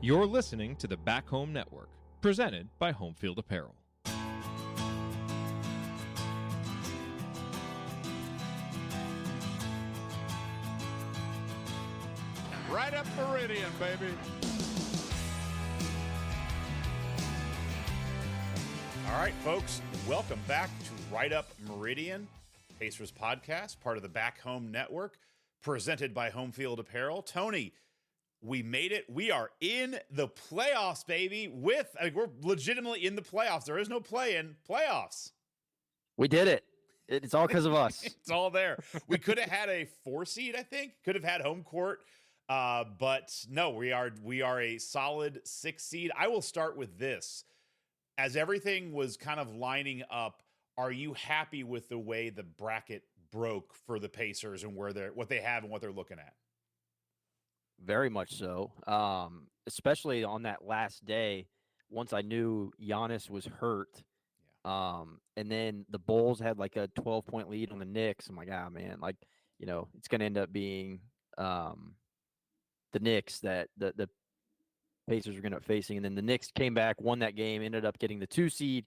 You're listening to the Back Home Network, presented by Home Field Apparel. Right up Meridian, baby. All right, folks, welcome back to Right Up Meridian, Pacers podcast, part of the Back Home Network, presented by Home Field Apparel. Tony, we made it. We are in the playoffs, baby. We're legitimately in the playoffs. There is no play-in, playoffs. We did it. It's all because of us. It's all there. We could have had a 4 seed, I think. Could have had home court. But no, we are a solid 6 seed. I will start with this. As everything was kind of lining up, are you happy with the way the bracket broke for the Pacers and what they have and what they're looking at? Very much so. Especially on that last day, once I knew Giannis was hurt. Yeah. And then the Bulls had like a 12-point lead on the Knicks. I'm like, man, it's going to end up being the Knicks that the Pacers are going to be facing. And then the Knicks came back, won that game, ended up getting the 2 seed,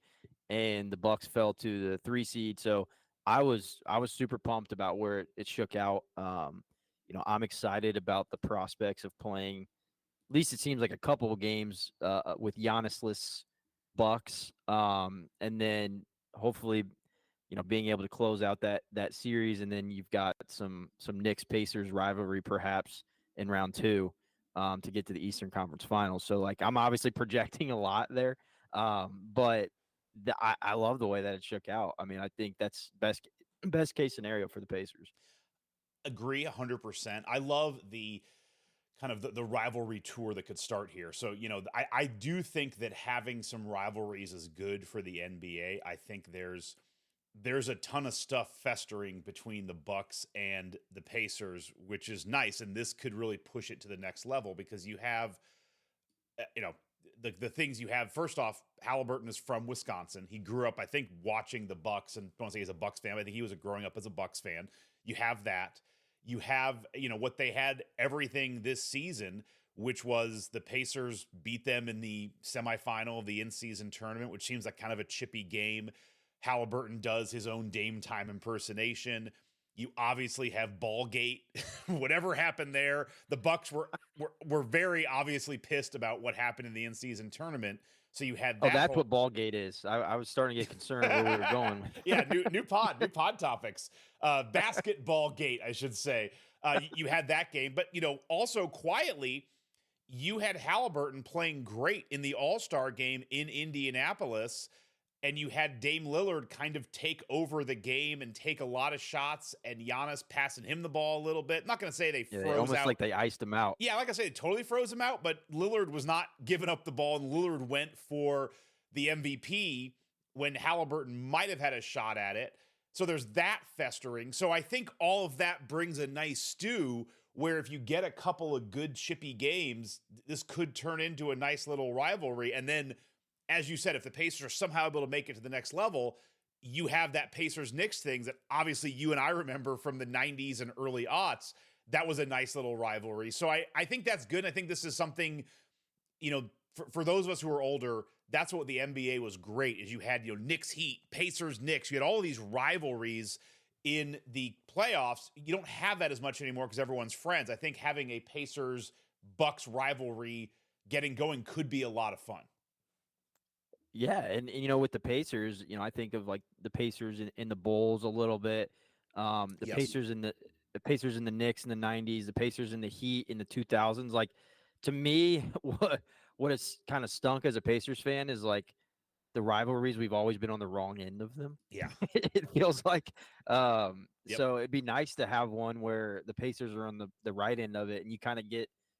and the Bucks fell to the 3 seed. So I was super pumped about where it shook out. I'm excited about the prospects of playing, at least it seems like a couple of games with Giannis-less Bucks. And then hopefully, being able to close out that series. And then you've got some Knicks-Pacers rivalry perhaps in round 2 to get to the Eastern Conference Finals. So, I'm obviously projecting a lot there. But I love the way that it shook out. I mean, I think that's best case scenario for the Pacers. Agree 100%. I love the kind of the rivalry tour that could start here. So, I do think that having some rivalries is good for the NBA. I think there's a ton of stuff festering between the Bucks and the Pacers, which is nice. And this could really push it to the next level because you have, the things you have. First off, Haliburton is from Wisconsin. He grew up, I think, watching the Bucks, and I don't say he's a Bucks fan, but I think he was growing up as a Bucks fan. You have that. You have, what they had everything this season, which was the Pacers beat them in the semifinal of the in-season tournament, which seems like kind of a chippy game. Haliburton does his own Dame Time impersonation. You obviously have Ballgate. Whatever happened there, the Bucks were very obviously pissed about what happened in the in-season tournament. So you had that. Oh, that's what Ballgate is. I was starting to get concerned where we were going. Yeah, new pod topics. Basketball gate, I should say. You had that game, but also quietly, you had Haliburton playing great in the All-Star game in Indianapolis. And you had Dame Lillard kind of take over the game and take a lot of shots, and Giannis passing him the ball a little bit. I'm not going to say they froze almost out. Like they iced him out. Yeah, like I say, they totally froze him out, but Lillard was not giving up the ball, and Lillard went for the MVP when Haliburton might have had a shot at it. So there's that festering. So I think all of that brings a nice stew where if you get a couple of good chippy games, this could turn into a nice little rivalry. And then, as you said, if the Pacers are somehow able to make it to the next level, you have that Pacers-Knicks thing that obviously you and I remember from the 90s and early aughts. That was a nice little rivalry. So I think that's good. I think this is something, for those of us who are older, that's what the NBA was great, is you had, Knicks Heat, Pacers Knicks. You had all of these rivalries in the playoffs. You don't have that as much anymore because everyone's friends. I think having a Pacers-Bucks rivalry getting going could be a lot of fun. Yeah, and with the Pacers, I think of like the Pacers in the Bulls a little bit, the Pacers in the Pacers in the Knicks in the 90s, the Pacers in the Heat in the 2000s. Like, to me, what has kind of stunk as a Pacers fan is like the rivalries. We've always been on the wrong end of them. Yeah, it feels like. So it'd be nice to have one where the Pacers are on the right end of it, and you kind of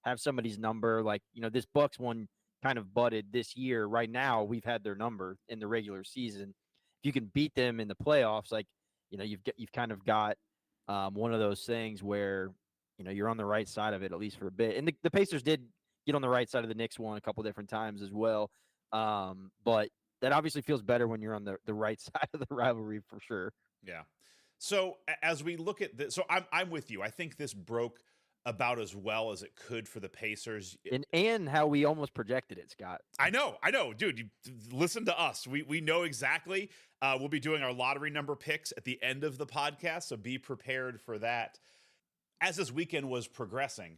have somebody's number. Like, this Bucks one kind of butted this year. Right now, we've had their number in the regular season. If you can beat them in the playoffs, like, you've kind of got one of those things where you're on the right side of it at least for a bit. And the Pacers did get on the right side of the Knicks one a couple different times as well. But that obviously feels better when you're on the right side of the rivalry for sure. Yeah. So as we look at this, so I'm with you. I think this broke about as well as it could for the Pacers. And how we almost projected it, Scott. I know, dude. You listen to us. We know exactly. We'll be doing our lottery number picks at the end of the podcast, so be prepared for that. As this weekend was progressing,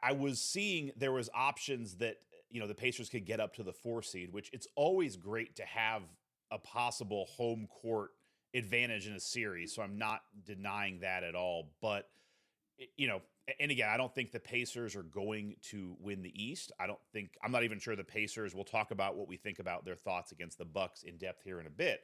I was seeing there was options that the Pacers could get up to the 4 seed, which it's always great to have a possible home court advantage in a series. So I'm not denying that at all, but and again, I don't think the Pacers are going to win the East. I'm not even sure the Pacers, we'll talk about what we think about their thoughts against the Bucks in depth here in a bit.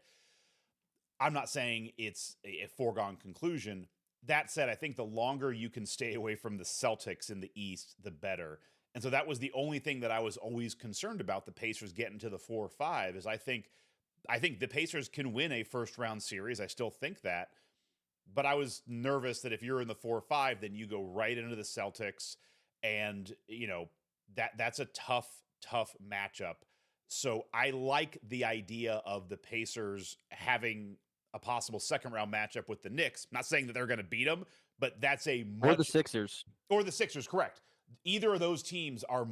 I'm not saying it's a foregone conclusion. That said, I think the longer you can stay away from the Celtics in the East, the better. And so that was the only thing that I was always concerned about the Pacers getting to the 4 or 5 is I think the Pacers can win a first round series. I still think that. But I was nervous that if you're in the 4 or 5, then you go right into the Celtics. And, that's a tough matchup. So I like the idea of the Pacers having a possible second round matchup with the Knicks. I'm not saying that they're going to beat them, but that's or the Sixers. Or the Sixers, correct. Either of those teams are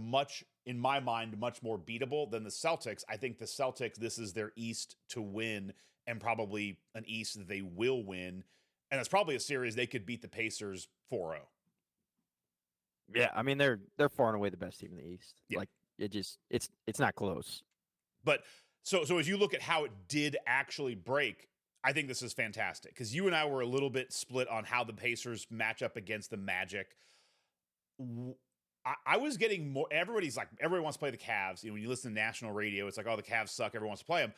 in my mind, much more beatable than the Celtics. I think the Celtics, this is their East to win and probably an East that they will win. And that's probably a series they could beat the Pacers 4-0. Yeah, I mean they're far and away the best team in the East. Yeah. Like it's not close. But so as you look at how it did actually break, I think this is fantastic because you and I were a little bit split on how the Pacers match up against the Magic. I was getting more. Everybody wants to play the Cavs. When you listen to national radio, it's like, oh, the Cavs suck. Everyone wants to play them.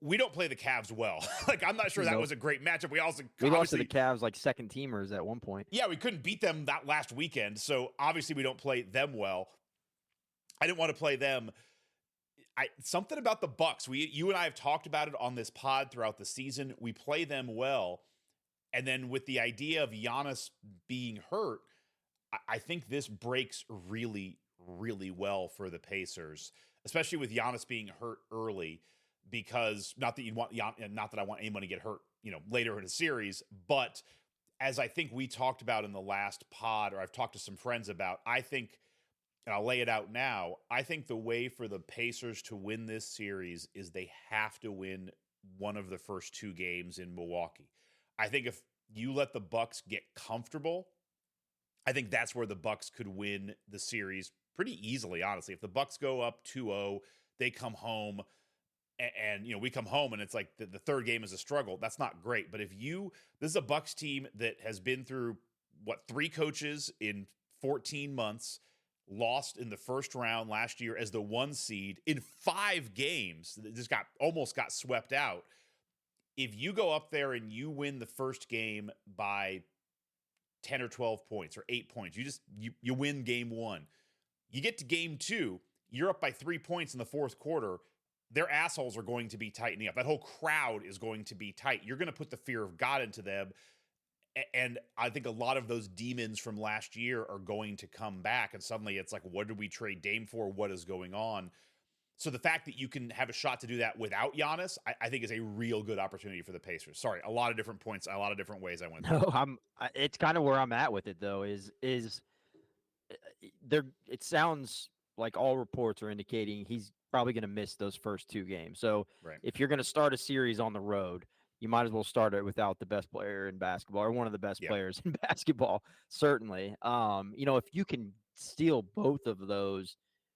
We don't play the Cavs well. I'm not sure that was a great matchup. We lost to the Cavs like second teamers at one point. Yeah, we couldn't beat them that last weekend. So obviously we don't play them well. I didn't want to play them. Something about the Bucks. You and I have talked about it on this pod throughout the season. We play them well. And then with the idea of Giannis being hurt, I think this breaks really, really well for the Pacers, especially with Giannis being hurt early. Because not that I want anyone to get hurt, later in a series, but as I think we talked about in the last pod, or I've talked to some friends about, I think, and I'll lay it out now, I think the way for the Pacers to win this series is they have to win one of the first 2 games in Milwaukee. I think if you let the Bucks get comfortable, I think that's where the Bucks could win the series pretty easily, honestly. If the Bucks go up 2-0, they come home, and we come home and it's like the third game is a struggle. That's not great. But this is a Bucks team that has been through 3 coaches in 14 months, lost in the first round last year as the 1 seed in 5 games. Just almost got swept out. If you go up there and you win the first game by 10 or 12 points or 8 points, you win game 1. You get to game 2, you're up by 3 points in the fourth quarter. Their assholes are going to be tightening up. That whole crowd is going to be tight. You're going to put the fear of God into them. And I think a lot of those demons from last year are going to come back. And suddenly it's like, what did we trade Dame for? What is going on? So the fact that you can have a shot to do that without Giannis, I think is a real good opportunity for the Pacers. Sorry, a lot of different points, a lot of different ways I went. No, it's kind of where I'm at with it, though, is there, it sounds like all reports are indicating he's probably going to miss those first 2 games. So if you're going to start a series on the road, you might as well start it without the best player in basketball or one of the best players in basketball, certainly. If you can steal both of those,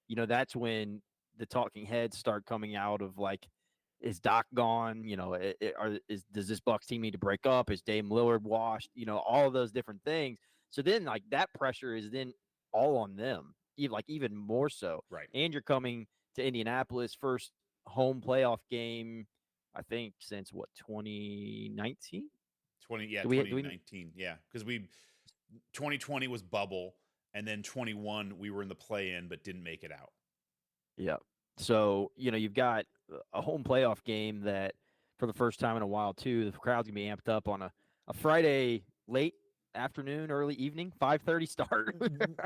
that's when the talking heads start coming out of like, is Doc gone? Does this Bucks team need to break up? Is Dame Lillard washed? All of those different things. So then like that pressure is then all on them, even more so. Right. And you're coming to Indianapolis, first home playoff game, I think since 2019? 2019. Yeah. Because 2020 was bubble, and then 21 we were in the play-in but didn't make it out. Yeah. So, you've got a home playoff game that for the first time in a while too, the crowd's gonna be amped up on a Friday late afternoon, early evening, 5:30 start.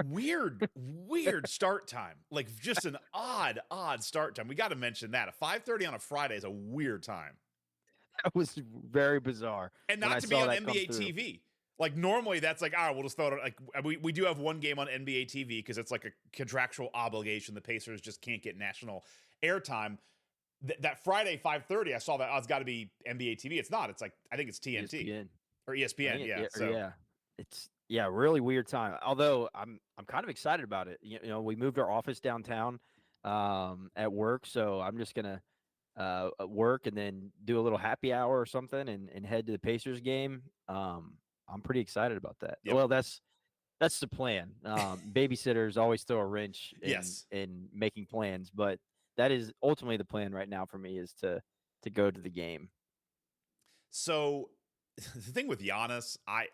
Weird start time. Like just an odd start time. We got to mention that. A 5:30 on a Friday is a weird time. That was very bizarre. And not to be on NBA TV. Like normally that's like, all right, we'll just throw it on. Like we do have one game on NBA TV because it's like a contractual obligation. The Pacers just can't get national airtime. That Friday 5:30, I saw that. Oh, it's got to be NBA TV. It's not. It's like I think it's TNT ESPN. or ESPN. Yeah. So yeah, it's really weird time. Although I'm kind of excited about it. You know, we moved our office downtown at work, so I'm just gonna work and then do a little happy hour or something and head to the Pacers game. I'm pretty excited about that. Yep. Well, that's the plan. Babysitters always throw a wrench in making plans, but that is ultimately the plan right now for me is to go to the game. So the thing with Giannis, I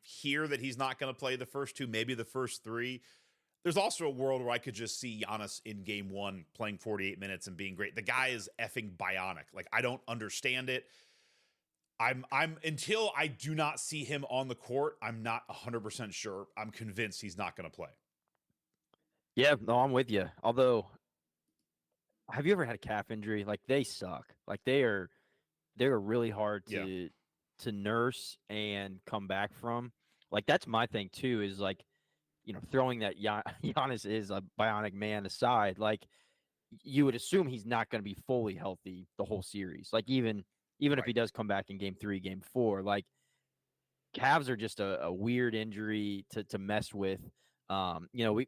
hear that he's not going to play the first two, maybe the first three. There's also a world where I could just see Giannis in game one playing 48 minutes and being great. The guy is effing bionic. Like, I don't understand it. I'm until I do not see him on the court, I'm not 100% sure. I'm convinced he's not going to play. Yeah, no, I'm with you. Although, have you ever had a calf injury? Like, they suck. Like, they're really hard to nurse and come back from. Like, that's my thing too, is like, you know, throwing that Giannis is a bionic man aside, like you would assume he's not going to be fully healthy the whole series. Like even if he does come back in game 3, game 4, like calves are just a weird injury to mess with. You know,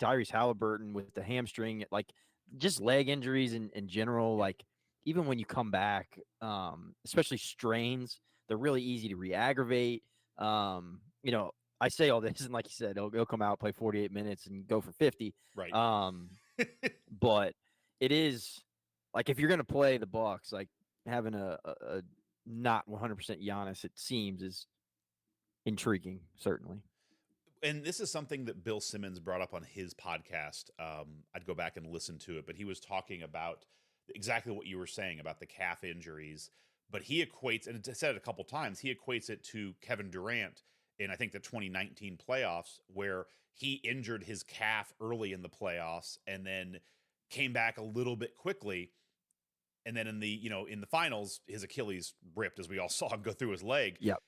Tyrese Haliburton with the hamstring, like just leg injuries in general, like even when you come back, especially strains, they're really easy to re-aggravate. You know, I say all this, and like you said, he'll come out, play 48 minutes, and go for 50. Right. But it is like if you're going to play the Bucks, like having a not 100% Giannis, it seems, is intriguing, certainly. And this is something that Bill Simmons brought up on his podcast. I'd go back and listen to it, but he was talking about exactly what you were saying about the calf injuries. But he equates, and I said it a couple times, he equates it to Kevin Durant in, I think, the 2019 playoffs, where he injured his calf early in the playoffs and then came back a little bit quickly. And then in the finals, his Achilles ripped, as we all saw him go through his leg. Yep.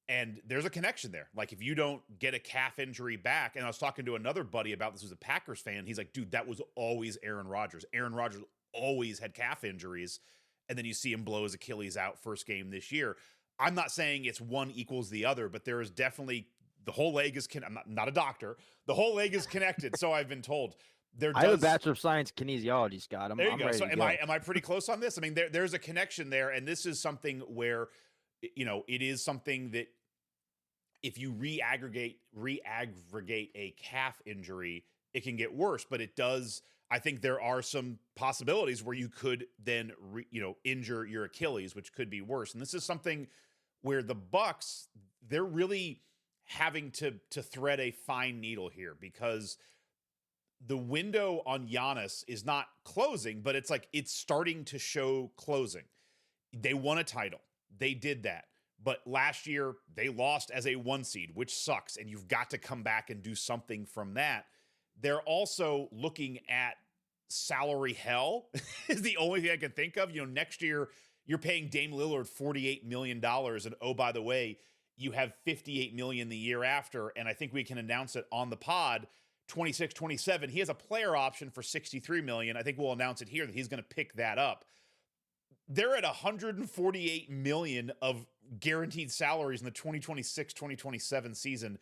And there's a connection there. Like, if you don't get a calf injury back, and I was talking to another buddy about this, who's a Packers fan. He's like, dude, that was always Aaron Rodgers. Aaron Rodgers always had calf injuries. And then you see him blow his Achilles out first game this year. I'm not saying it's one equals the other, but there is definitely the whole leg is I'm not a doctor. The whole leg is connected, so I've been told. I have a Bachelor of Science kinesiology, Scott. There you I'm go. ready So to am go. I pretty close on this? I mean, there's a connection there, and this is something where, you know, it is something that if you re-aggregate a calf injury, it can get worse, but it does. I think there are some possibilities where you could then, injure your Achilles, which could be worse. And this is something where the Bucks, they're really having to thread a fine needle here, because the window on Giannis is not closing, but it's like it's starting to show closing. They won a title. They did that. But last year, they lost as a 1 seed, which sucks. And you've got to come back and do something from that. They're also looking at salary hell is the only thing I can think of. You know, next year, you're paying Dame Lillard $48 million. And oh, by the way, you have $58 million the year after. And I think we can announce it on the pod, 26, 27. He has a player option for $63 million. I think we'll announce it here that he's going to pick that up. They're at $148 million of guaranteed salaries in the 2026-2027 season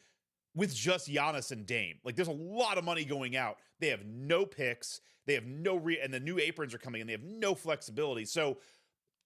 with just Giannis and Dame. Like, there's a lot of money going out. They have no picks. They have no and the new aprons are coming in. They have no flexibility. So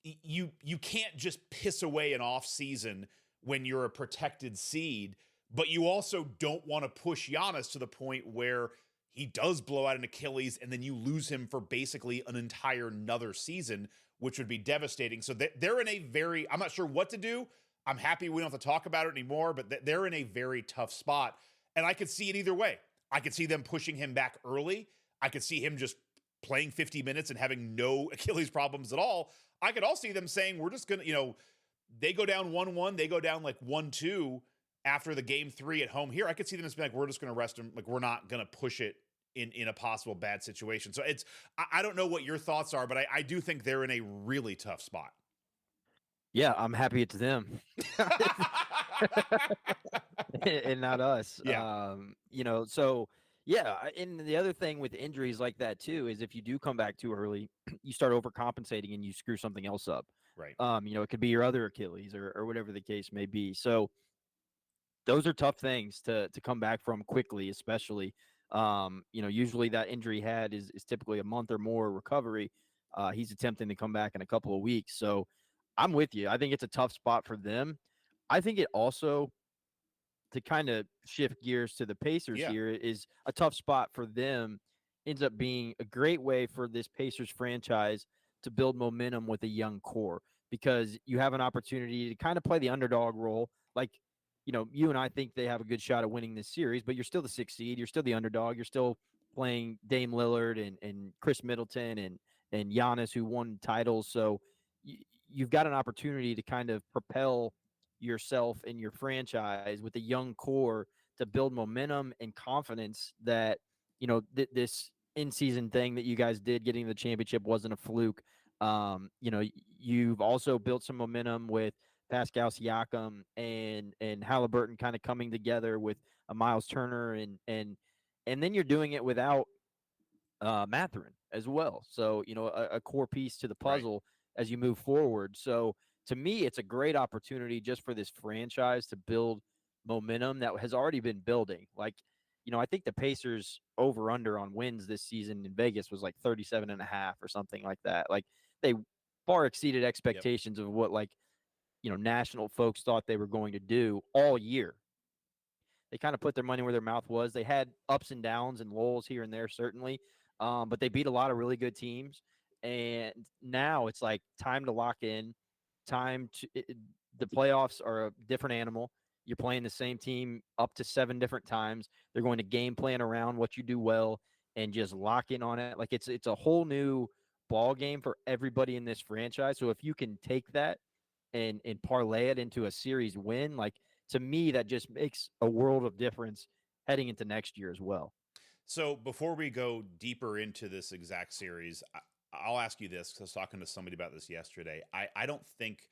you can't just piss away an off season when you're a protected seed, but you also don't want to push Giannis to the point where he does blow out an Achilles and then you lose him for basically an entire another season, which would be devastating. So they're in a very, I'm not sure what to do. I'm happy we don't have to talk about it anymore, but they're in a very tough spot. And I could see it either way. I could see them pushing him back early. I could see him just playing 50 minutes and having no Achilles problems at all. I could also see them saying, we're just going to, they go down 1-1, they go down like 1-2 after the game 3 at home here. I could see them as being like, we're just going to rest him. Like, we're not going to push it in a possible bad situation. So I don't know what your thoughts are, but I do think they're in a really tough spot. Yeah, I'm happy it's them. and not us. Yeah. So yeah. And the other thing with injuries like that too is if you do come back too early, you start overcompensating and you screw something else up. Right. It could be your other Achilles or whatever the case may be. So those are tough things to come back from quickly, especially. Usually that injury he had is typically a month or more recovery. He's attempting to come back in a couple of weeks. So I'm with you. I think it's a tough spot for them. I think it also, to kind of shift gears to the Pacers Yeah. here, is a tough spot for them. Ends up being a great way for this Pacers franchise to build momentum with a young core, because you have an opportunity to kind of play the underdog role. Like, you and I think they have a good shot at winning this series, but you're still the 6th seed. You're still the underdog. You're still playing Dame Lillard and Chris Middleton and Giannis, who won titles. So you've got an opportunity to kind of propel yourself and your franchise with a young core to build momentum and confidence that this in-season thing that you guys did getting the championship wasn't a fluke. You've also built some momentum with Pascal Siakam and Haliburton kind of coming together with a Miles Turner and then you're doing it without Matherin as well. So, a core piece to the Right. puzzle as you move forward. So, to me, it's a great opportunity just for this franchise to build momentum that has already been building. Like, I think the Pacers over under on wins this season in Vegas was like 37.5 or something like that. Like, they far exceeded Yep. expectations of what, like, national folks thought they were going to do all year. They kind of put their money where their mouth was. They had ups and downs and lulls here and there, certainly, but they beat a lot of really good teams. And now it's like time to lock in. The playoffs are a different animal. You're playing the same team up to 7 different times. They're going to game plan around what you do well and just lock in on it. Like it's a whole new ball game for everybody in this franchise. So if you can take that and parlay it into a series win, like, to me, that just makes a world of difference heading into next year as well. So before we go deeper into this exact series, I'll ask you this, because I was talking to somebody about this yesterday. I don't think,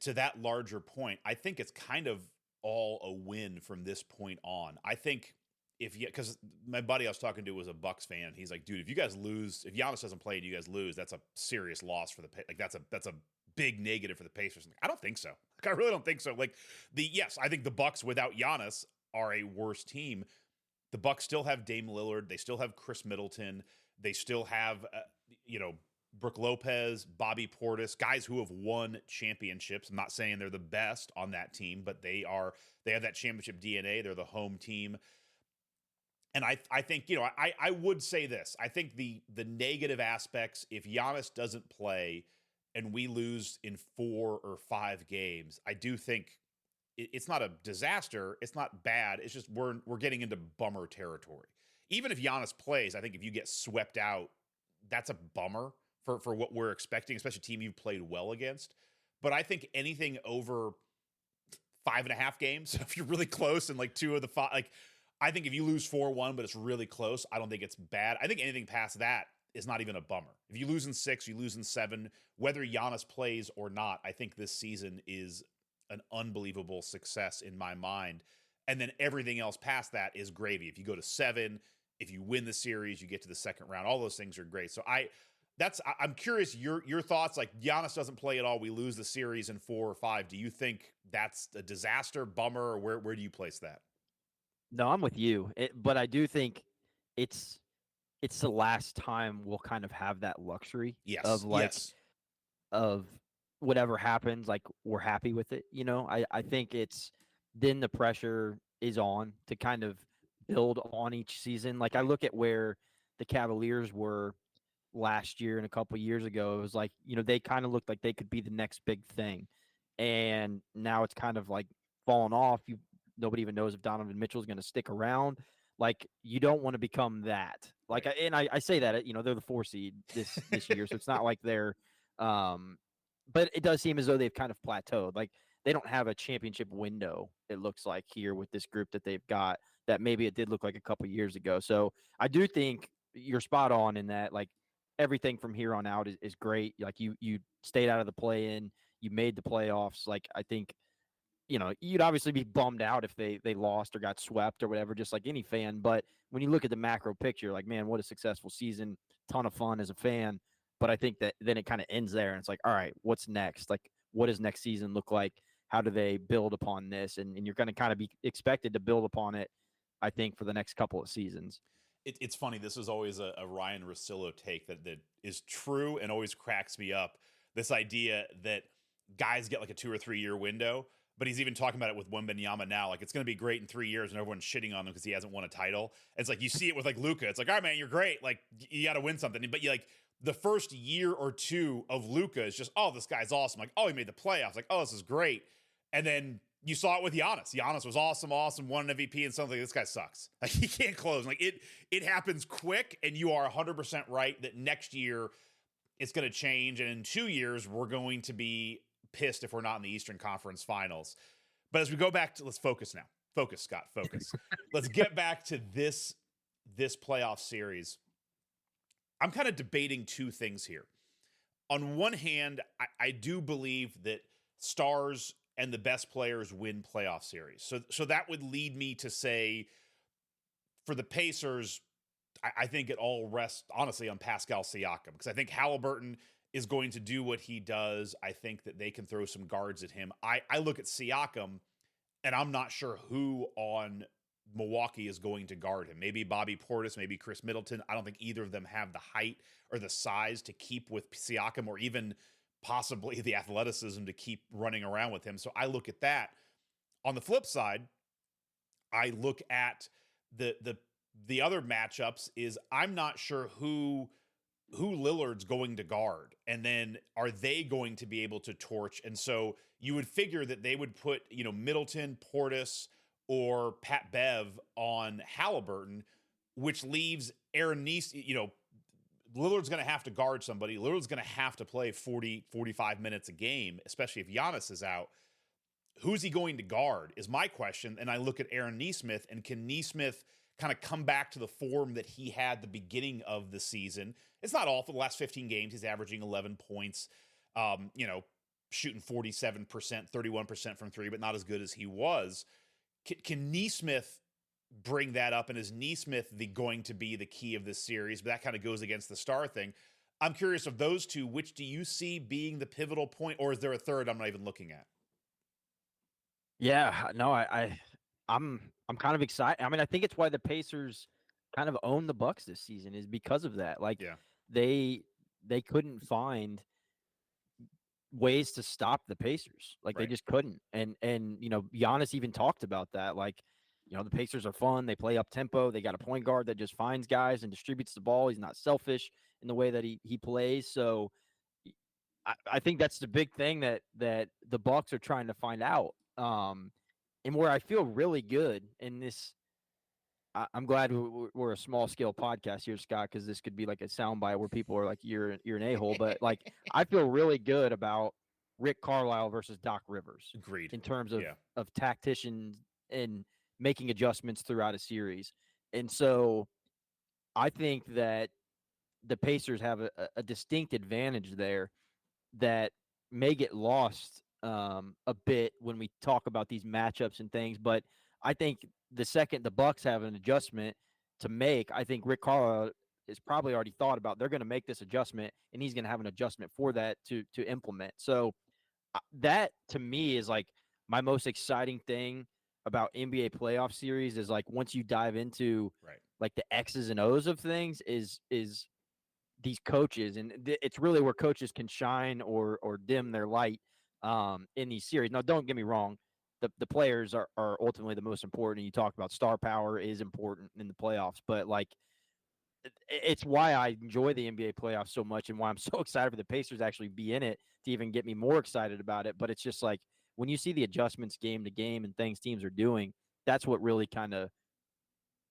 to that larger point, I think it's kind of all a win from this point on. I think because my buddy I was talking to was a Bucks fan. He's like, dude, if you guys lose, if Giannis doesn't play and you guys lose, that's a serious loss for that's a big negative for the Pacers. I'm like, I don't think so. Like, I really don't think so. Like, yes, I think the Bucks without Giannis are a worse team. The Bucks still have Dame Lillard. They still have Chris Middleton. They still have, Brook Lopez, Bobby Portis, guys who have won championships. I'm not saying they're the best on that team, but they have that championship DNA. They're the home team. And I think, I would say this. I think the negative aspects, if Giannis doesn't play and we lose in 4 or 5 games, I do think it's not a disaster. It's not bad. It's just we're getting into bummer territory. Even if Giannis plays, I think if you get swept out, that's a bummer for what we're expecting, especially a team you've played well against. But I think anything over 5.5 games, if you're really close and like 2 of the 5, like, I think if you lose 4-1, but it's really close, I don't think it's bad. I think anything past that is not even a bummer. If you lose in 6, you lose in 7, whether Giannis plays or not, I think this season is an unbelievable success in my mind. And then everything else past that is gravy. If you go to 7, if you win the series, you get to the second round. All those things are great. So I'm curious your thoughts. Like, Giannis doesn't play at all, we lose the series in 4 or 5. Do you think that's a disaster, bummer, or where do you place that? No, I'm with you, but I do think it's the last time we'll kind of have that luxury Yes. of like Yes. of whatever happens, like, we're happy with it. I think it's then the pressure is on to kind of build on each season. Like, I look at where the Cavaliers were last year and a couple years ago. It was like, they kind of looked like they could be the next big thing. And now it's kind of like fallen off. Nobody even knows if Donovan Mitchell is going to stick around. Like, you don't want to become that. Like, Right. I say that, they're the 4 seed this year, so it's not like they're but it does seem as though they've kind of plateaued. Like, they don't have a championship window, it looks like, here with this group that they've got, that maybe it did look like a couple years ago. So I do think you're spot on in that, like, everything from here on out is great. Like, you stayed out of the play-in, you made the playoffs. Like, I think you'd obviously be bummed out if they lost or got swept or whatever, just like any fan. But when you look at the macro picture, like, man, what a successful season, ton of fun as a fan. But I think that then it kind of ends there, and it's like, all right, what's next? Like, what does next season look like? How do they build upon this? And you're going to kind of be expected to build upon it, I think, for the next couple of seasons. It's funny. This is always a Ryan Russillo take that is true and always cracks me up. This idea that guys get like a 2 or 3 year window, but he's even talking about it with Wembanyama now. Like, it's going to be great in 3 years, and everyone's shitting on him because he hasn't won a title. And it's like, you see it with like Luka. It's like, all right, man, you're great. Like, you got to win something. But you like the first year or two of Luka is just, oh, this guy's awesome. Like, oh, he made the playoffs. Like, oh, this is great. And then you saw it with Giannis. Giannis was awesome, won an MVP, and something. This guy sucks. Like, he can't close. Like, it happens quick, and you are 100% right that next year it's going to change, and in 2 years we're going to be pissed if we're not in the Eastern Conference Finals. But as we go back to, let's focus now. Focus, Scott. Focus. Let's get back to this playoff series. I'm kind of debating two things here. On one hand, I do believe that stars and the best players win playoff series. So that would lead me to say, for the Pacers, I think it all rests, honestly, on Pascal Siakam, because I think Haliburton is going to do what he does. I think that they can throw some guards at him. I look at Siakam, and I'm not sure who on Milwaukee is going to guard him. Maybe Bobby Portis, maybe Chris Middleton. I don't think either of them have the height or the size to keep with Siakam, or even possibly the athleticism to keep running around with him. So I look at that. On the flip side, I look at the other matchups. Is I'm not sure who Lillard's going to guard, and then are they going to be able to torch? And so you would figure that they would put, Middleton, Portis, or Pat Bev on Haliburton, which leaves Aaron Neese. Lillard's going to have to guard somebody. Lillard's going to have to play 40, 45 minutes a game, especially if Giannis is out. Who's he going to guard is my question. And I look at Aaron Nesmith, and can Nesmith kind of come back to the form that he had the beginning of the season? It's not awful. The last 15 games, he's averaging 11 points, shooting 47%, 31% from three, but not as good as he was. Can Nesmith bring that up? And is Nesmith going to be the key of this series? But that kind of goes against the star thing. I'm curious, of those two, which do you see being the pivotal point, or is there a third I'm not even looking at? Yeah, no, I'm kind of excited. I mean, I think it's why the Pacers kind of own the Bucks this season, is because of that. Like, Yeah. they couldn't find ways to stop the Pacers. Like, Right. they just couldn't. And Giannis even talked about that. Like, the Pacers are fun. They play up tempo. They got a point guard that just finds guys and distributes the ball. He's not selfish in the way that he plays. So I think that's the big thing that the Bucks are trying to find out. And where I feel really good in this, I'm glad we're a small scale podcast here, Scott, because this could be like a soundbite where people are like, you're an a-hole. But like, I feel really good about Rick Carlisle versus Doc Rivers. Agreed. In terms of tacticians and making adjustments throughout a series. And so I think that the Pacers have a distinct advantage there that may get lost a bit when we talk about these matchups and things. But I think the second the Bucks have an adjustment to make, I think Rick Carlisle is probably already thought about, they're going to make this adjustment, and he's going to have an adjustment for that to implement. So that to me is like my most exciting thing about NBA playoff series, is like, once you dive into like the X's and O's of things, is these coaches, and it's really where coaches can shine or dim their light in these series. Now, don't get me wrong, the players are ultimately the most important. You talk about star power is important in the playoffs, but like, it's why I enjoy the NBA playoffs so much, and why I'm so excited for the Pacers to actually be in it, to even get me more excited about it. But it's just like, when you see the adjustments game to game and things teams are doing, that's what really kind of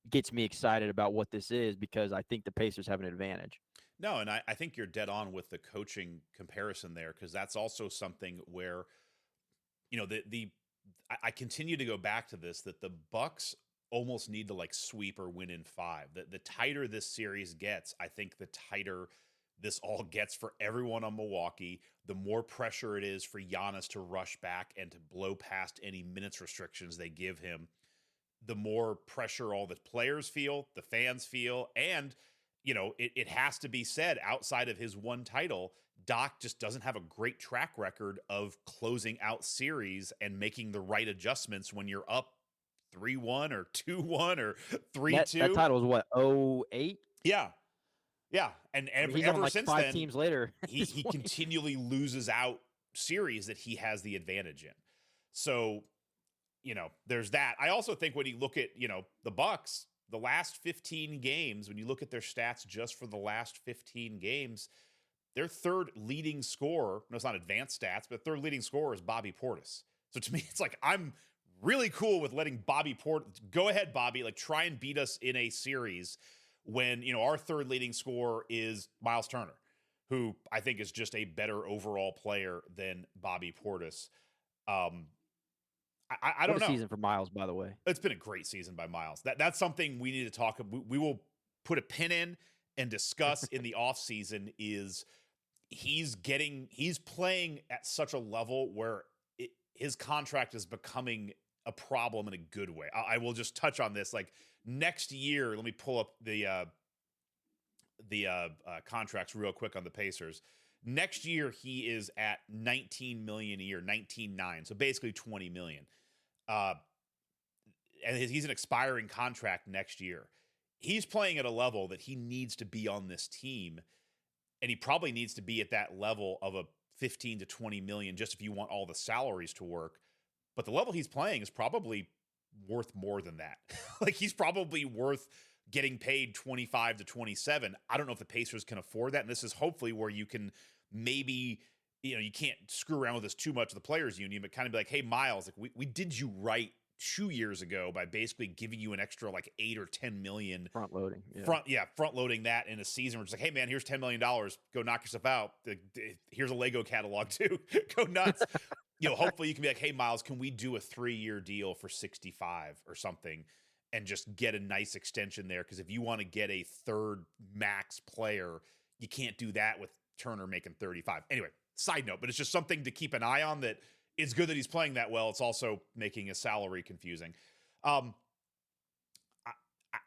gets me excited about what this is, because I think the Pacers have an advantage. No, and I think you're dead on with the coaching comparison there, because that's also something where, I continue to go back to this, that the Bucks almost need to like sweep or win in 5. The tighter this series gets, I think the tighter this all gets for everyone on Milwaukee, the more pressure it is for Giannis to rush back and to blow past any minutes restrictions they give him, the more pressure all the players feel, the fans feel, and it has to be said, outside of his one title, Doc just doesn't have a great track record of closing out series and making the right adjustments when you're up 3-1 or 2-1 or 3-2. That title was what, 08? Yeah. Yeah. And He's ever on like since 5 then, teams later. he continually loses out series that he has the advantage in. So, there's that. I also think when you look at, the Bucks, the last 15 games, when you look at their stats just for the last 15 games, their third leading scorer, no, it's not advanced stats, but third leading scorer is Bobby Portis. So to me, it's like, I'm really cool with letting Bobby Portis, go ahead, Bobby, like try and beat us in a series when, our third leading scorer is Miles Turner, who I think is just a better overall player than Bobby Portis. I don't know. What a season for Miles, by the way. It's been a great season by Miles. That's something we need to talk about. We will put a pin in and discuss in the offseason is he's playing at such a level where his contract is becoming a problem in a good way. I will just touch on this. Like next year, let me pull up the contracts real quick on the Pacers. Next year, he is at $19 million a year, 19.9, so basically $20 million. And he's an expiring contract next year. He's playing at a level that he needs to be on this team, and he probably needs to be at that level of a 15 to 20 million just if you want all the salaries to work. But the level he's playing is probably worth more than that. Like he's probably worth getting paid 25 to 27. I don't know if the Pacers can afford that. And this is hopefully where you can maybe, you can't screw around with this too much of the players union, but kind of be like, hey, Miles, like we did you right 2 years ago by basically giving you an extra like 8 or 10 million front loading. Front loading that in a season. We're just like, hey man, here's $10 million. Go knock yourself out. Here's a Lego catalog too. Go nuts. Hopefully you can be like, hey Miles, can we do a 3-year deal for 65 or something and just get a nice extension there? Because if you want to get a third max player, you can't do that with Turner making 35. Anyway, side note, but it's just something to keep an eye on, that it's good that he's playing that well. It's also making his salary confusing.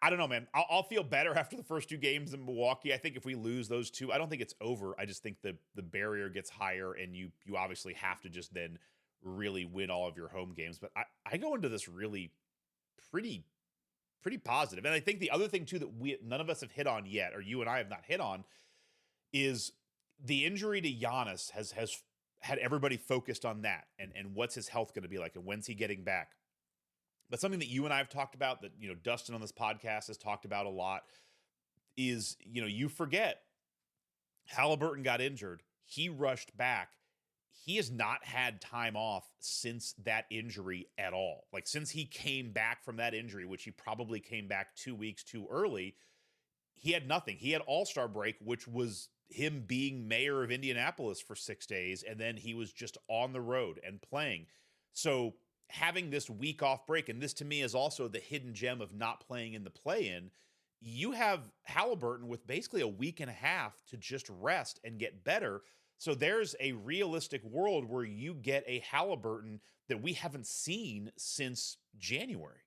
I don't know, man. I'll feel better after the first 2 games in Milwaukee. I think if we lose those 2, I don't think it's over. I just think the barrier gets higher, and you obviously have to just then really win all of your home games. But I go into this really pretty positive. And I think the other thing too that none of us have hit on yet, or you and I have not hit on, is the injury to Giannis has had everybody focused on that and what's his health going to be like and when's he getting back. But something that you and I have talked about, that, Dustin on this podcast has talked about a lot, is, you forget Haliburton got injured. He rushed back. He has not had time off since that injury at all. Like since he came back from that injury, which he probably came back 2 weeks too early, he had nothing. He had All-Star break, which was him being mayor of Indianapolis for 6 days, and then he was just on the road and playing. So having this week off break, and this to me is also the hidden gem of not playing in the play-in, you have Haliburton with basically a week and a half to just rest and get better. So there's a realistic world where you get a Haliburton that we haven't seen since January.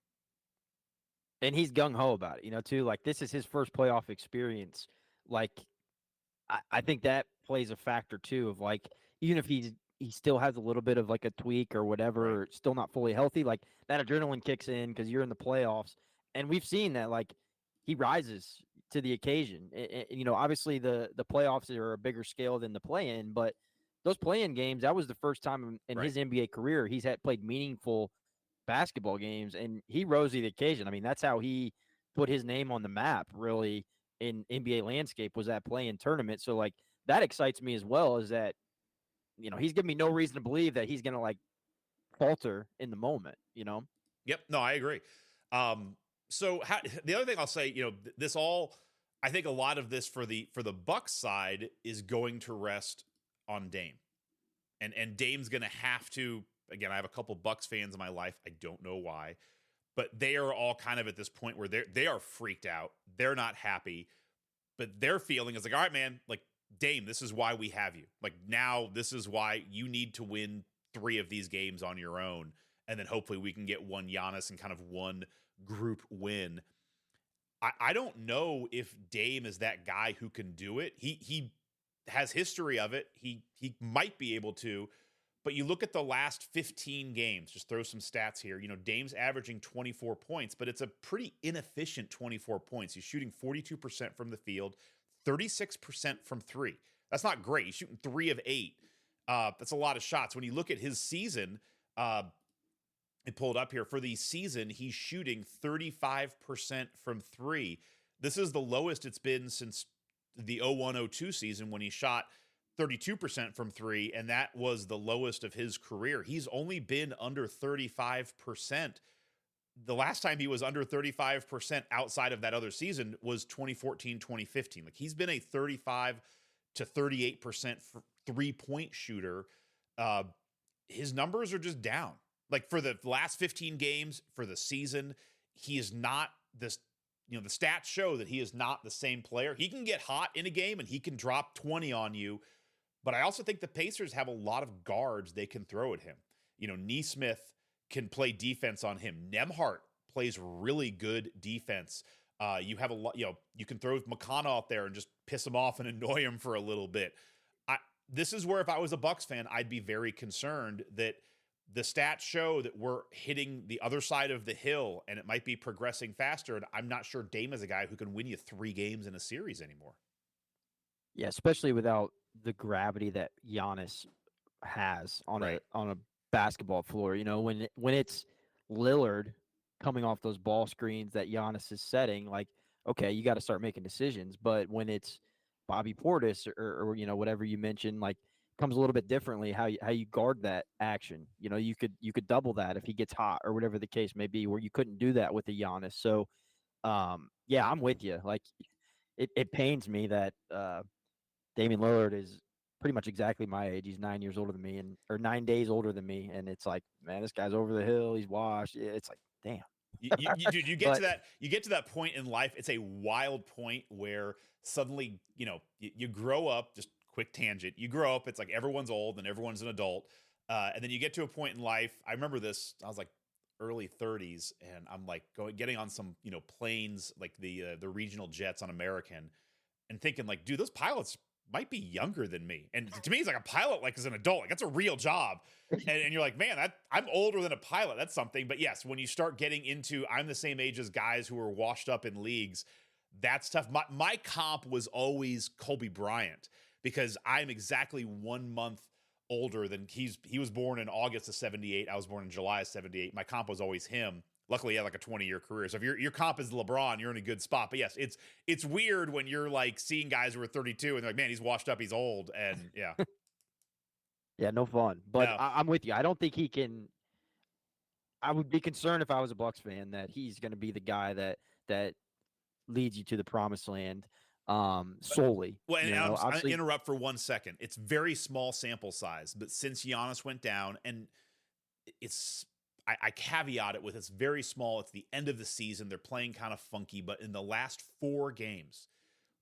And he's gung-ho about it, too. Like, this is his first playoff experience. Like, I think that plays a factor, too, of, like, even if he still has a little bit of, like, a tweak or whatever, right, still not fully healthy, like, that adrenaline kicks in because you're in the playoffs. And we've seen that, like, he rises to the occasion. Obviously the playoffs are a bigger scale than the play-in, but those play-in games, that was the first time in right, his NBA career he's played meaningful basketball games, and he rose to the occasion. I mean, that's how he put his name on the map, really, in NBA landscape, was that play-in tournament. So, like, that excites me as well, is that, he's giving me no reason to believe that he's going to, like, falter in the moment, Yep. No, I agree. So the other thing I'll say, this all, I think a lot of this for the Bucks side is going to rest on Dame, and Dame's going to have to. Again, I have a couple Bucks fans in my life. I don't know why, but they are all kind of at this point where they are freaked out. They're not happy, but their feeling is like, all right, man, like Dame, this is why we have you. Like, now this is why you need to win 3 of these games on your own. And then hopefully we can get one Giannis and kind of one group win. I don't know if Dame is that guy who can do it. He has history of it. He might be able to, but you look at the last 15 games, just throw some stats here. Dame's averaging 24 points, but it's a pretty inefficient 24 points. He's shooting 42% from the field, 36% from 3. That's not great. He's shooting 3 of 8. That's a lot of shots. When you look at his season, it pulled up here for the season, he's shooting 35% from 3. This is the lowest it's been since the 01-02 season when he shot 32% from 3, and that was the lowest of his career. He's only been under 35%. The last time he was under 35% outside of that other season was 2014-2015. Like, he's been a 35 to 38% three-point shooter. His numbers are just down. Like, for the last 15 games, for the season, he is not this, the stats show that he is not the same player. He can get hot in a game and he can drop 20 on you. But I also think the Pacers have a lot of guards they can throw at him. Nesmith can play defense on him. Nembhard plays really good defense. You have a lot, you can throw McConnell out there and just piss him off and annoy him for a little bit. This is where, if I was a Bucks fan, I'd be very concerned that the stats show that we're hitting the other side of the hill and it might be progressing faster. And I'm not sure Dame is a guy who can win you 3 games in a series anymore. Yeah, especially without the gravity that Giannis has on a basketball floor. When it's Lillard coming off those ball screens that Giannis is setting, like, okay, you got to start making decisions. But when it's Bobby Portis or whatever you mentioned, like, comes a little bit differently how you guard that action. You could double that if he gets hot or whatever the case may be, where you couldn't do that with the Giannis. So yeah, I'm with you. Like, it pains me that Damian Lillard is pretty much exactly my age. He's 9 years older than me, or 9 days older than me, and it's like, man, this guy's over the hill. He's washed. It's like, damn. Dude, you get to that. You get to that point in life. It's a wild point where suddenly, you grow up. Just quick tangent. You grow up. It's like everyone's old and everyone's an adult, and then you get to a point in life. I remember this. I was like early 30s, and I'm like getting on some planes, like the regional jets on American, and thinking like, dude, those pilots might be younger than me. And to me, it's like a pilot, like, as an adult, like, that's a real job. And you're like, man, I'm older than a pilot. That's something. But yes, when you start getting into, I'm the same age as guys who are washed up in leagues, that's tough. My comp was always Kobe Bryant, because I'm exactly 1 month older than he was born in August of 78. I was born in July of 78. My comp was always him. Luckily, he had like a 20-year career. So if your comp is LeBron, you're in a good spot. But yes, it's weird when you're like seeing guys who are 32 and they're like, man, he's washed up, he's old, and yeah. Yeah, no fun. But No. I'm with you. I don't think he can. I would be concerned if I was a Bucks fan that he's going to be the guy that leads you to the promised land solely. Well, and I'm going to interrupt for 1 second. It's very small sample size, but since Giannis went down, and I caveat it with, it's very small. It's the end of the season. They're playing kind of funky, but in the last 4 games,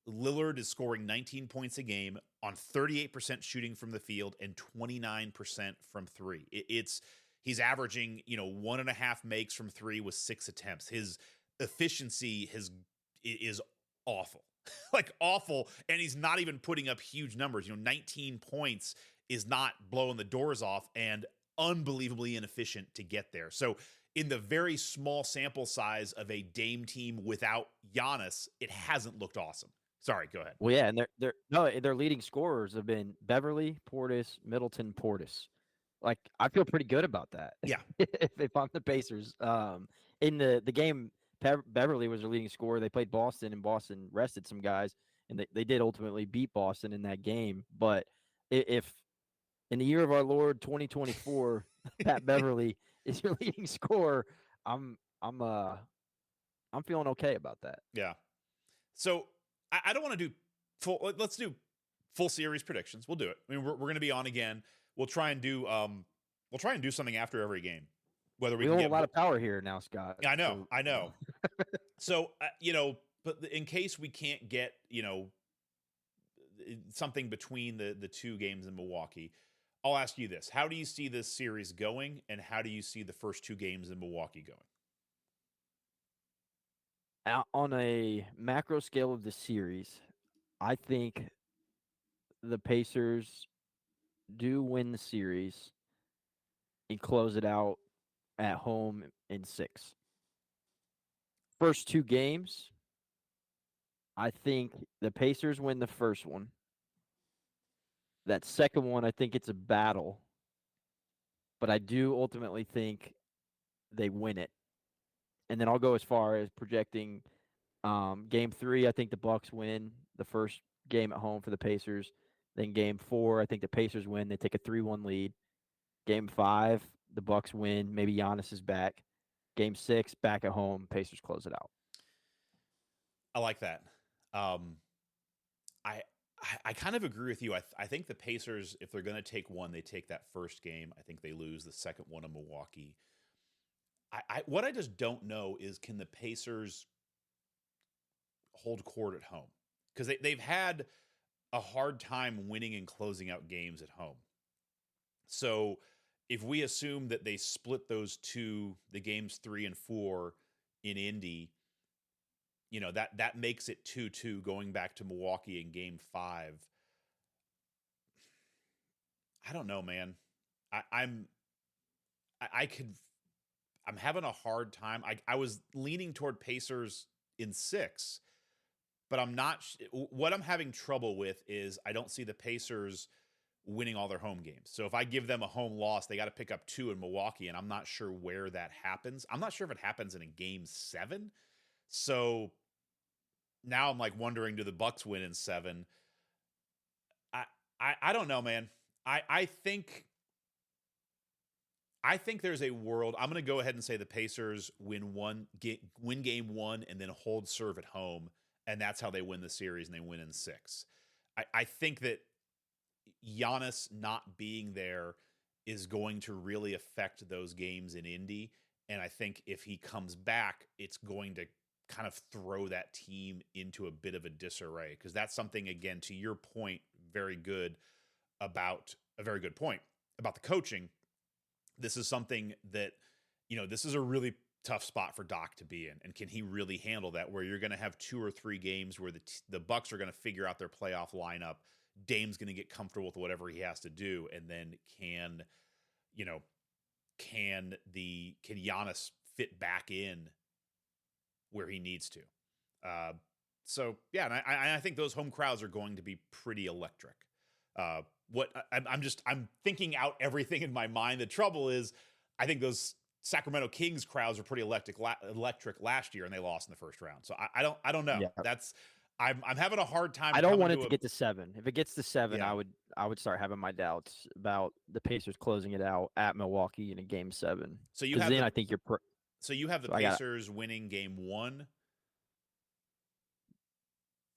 Lillard is scoring 19 points a game on 38% shooting from the field and 29% from 3. He's averaging, 1.5 makes from 3 with 6 attempts. His efficiency is awful, like awful. And he's not even putting up huge numbers. 19 points is not blowing the doors off, and unbelievably inefficient to get there. So in the very small sample size of a Dame team without Giannis, it hasn't looked awesome. Sorry, go ahead. Well, yeah, and their leading scorers have been Beverly, Portis, Middleton, Portis. Like, I feel pretty good about that. Yeah. if I'm the Pacers. In the game, Beverly was their leading scorer. They played Boston, and Boston rested some guys, and they did ultimately beat Boston in that game. But if in the year of our Lord 2024, Pat Beverly is your leading scorer, I'm feeling okay about that. Yeah. So I don't want to do full. Let's do full series predictions. We'll do it. I mean, we're going to be on again. We'll try and do something after every game. Whether we can have get a lot of power here now, Scott. I know. So but in case we can't get something between the two games in Milwaukee. I'll ask you this. How do you see this series going, and how do you see the first two games in Milwaukee going? On a macro scale of the series, I think the Pacers do win the series and close it out at home in 6. First two games, I think the Pacers win the first one. That second one, I think it's a battle, but I do ultimately think they win it. And then I'll go as far as projecting game 3. I think the Bucks win the first game at home for the Pacers. Then game 4, I think the Pacers win. They take a 3-1 lead. Game 5, the Bucks win. Maybe Giannis is back. Game 6, back at home. Pacers close it out. I like that. I kind of agree with you. I think the Pacers, if they're going to take one, they take that first game. I think they lose the second one in Milwaukee. What I just don't know is, can the Pacers hold court at home? Because they've had a hard time winning and closing out games at home. So if we assume that they split those two, the games 3 and 4 in Indy, that makes it 2-2 going back to Milwaukee in game 5. I don't know, man. I'm having a hard time. I was leaning toward Pacers in 6, but I'm not. What I'm having trouble with is I don't see the Pacers winning all their home games. So if I give them a home loss, they got to pick up 2 in Milwaukee, and I'm not sure where that happens. I'm not sure if it happens in a game 7. So now I'm like wondering, do the Bucks win in 7? I don't know, man. I think there's a world. I'm going to go ahead and say the Pacers win game 1 and then hold serve at home, and that's how they win the series, and they win in 6. I think that Giannis not being there is going to really affect those games in Indy, and I think if he comes back, it's going to kind of throw that team into a bit of a disarray, because that's something, again, to your point, a very good point about the coaching. This is something that, this is a really tough spot for Doc to be in. And can he really handle that, where you're going to have 2 or 3 games where the Bucks are going to figure out their playoff lineup, Dame's going to get comfortable with whatever he has to do, and then can Giannis fit back in where he needs to? So yeah, and I think those home crowds are going to be pretty electric. I'm thinking out everything in my mind. The trouble is, I think those Sacramento Kings crowds were pretty electric last year, and they lost in the first round. So I don't know. Yeah. I'm having a hard time. I don't want it to get to 7. If it gets to 7, Yeah. I would start having my doubts about the Pacers closing it out at Milwaukee in a game 7. So you have I think you're. So you have the Pacers winning game 1.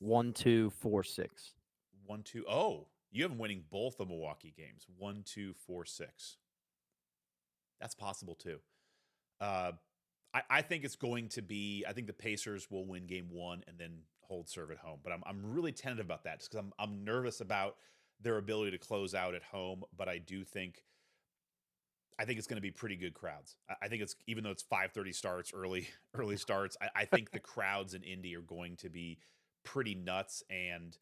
1-2, 4-6. 1-2. Oh, you have them winning both the Milwaukee games. 1-2, 4-6. That's possible too. I think it's going to be. I think the Pacers will win game 1 and then hold serve at home. But I'm really tentative about that, just because I'm nervous about their ability to close out at home. But I think it's going to be pretty good crowds. I think it's, even though it's 5:30 starts, early starts, I think the crowds in Indy are going to be pretty nuts. And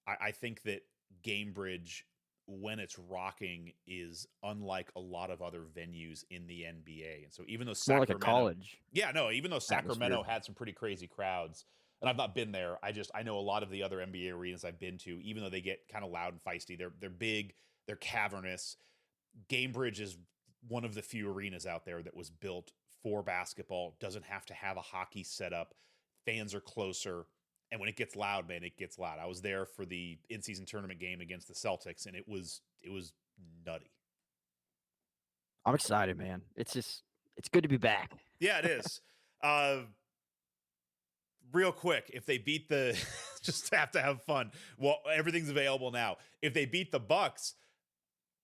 I think that Gamebridge, when it's rocking, is unlike a lot of other venues in the NBA. And so even though Sacramento, more like a college. Yeah, no, even though Sacramento atmosphere had some pretty crazy crowds, and I've not been there, I know a lot of the other NBA arenas I've been to, even though they get kind of loud and feisty, they're big, they're cavernous. Gamebridge is one of the few arenas out there that was built for basketball, doesn't have to have a hockey setup. Fans are closer. And when it gets loud, man, it gets loud. I was there for the in-season tournament game against the Celtics, and it was nutty. I'm excited, man. It's good to be back. Yeah, it is. Real quick, if they beat the just have to have fun. Well, everything's available now. If they beat the Bucks,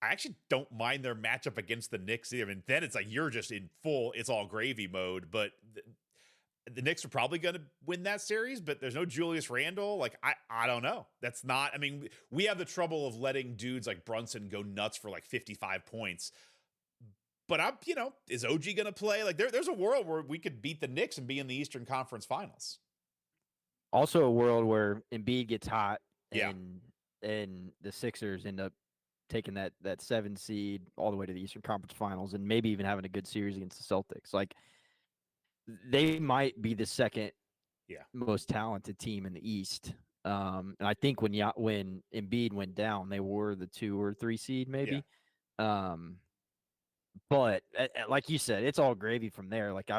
I actually don't mind their matchup against the Knicks. I mean, then it's like you're just in full it's all gravy mode, but the Knicks are probably going to win that series, but there's no Julius Randle. Like, I don't know. That's not, I mean, we have the trouble of letting dudes like Brunson go nuts for like 55 points. But is OG going to play? Like, there's a world where we could beat the Knicks and be in the Eastern Conference Finals. Also a world where Embiid gets hot Yeah. and the Sixers end up taking that 7 seed all the way to the Eastern Conference Finals and maybe even having a good series against the Celtics. Like, they might be the second most talented team in the East. And I think when Embiid went down, they were the 2 or 3 seed maybe. Yeah. But like you said, it's all gravy from there. Like,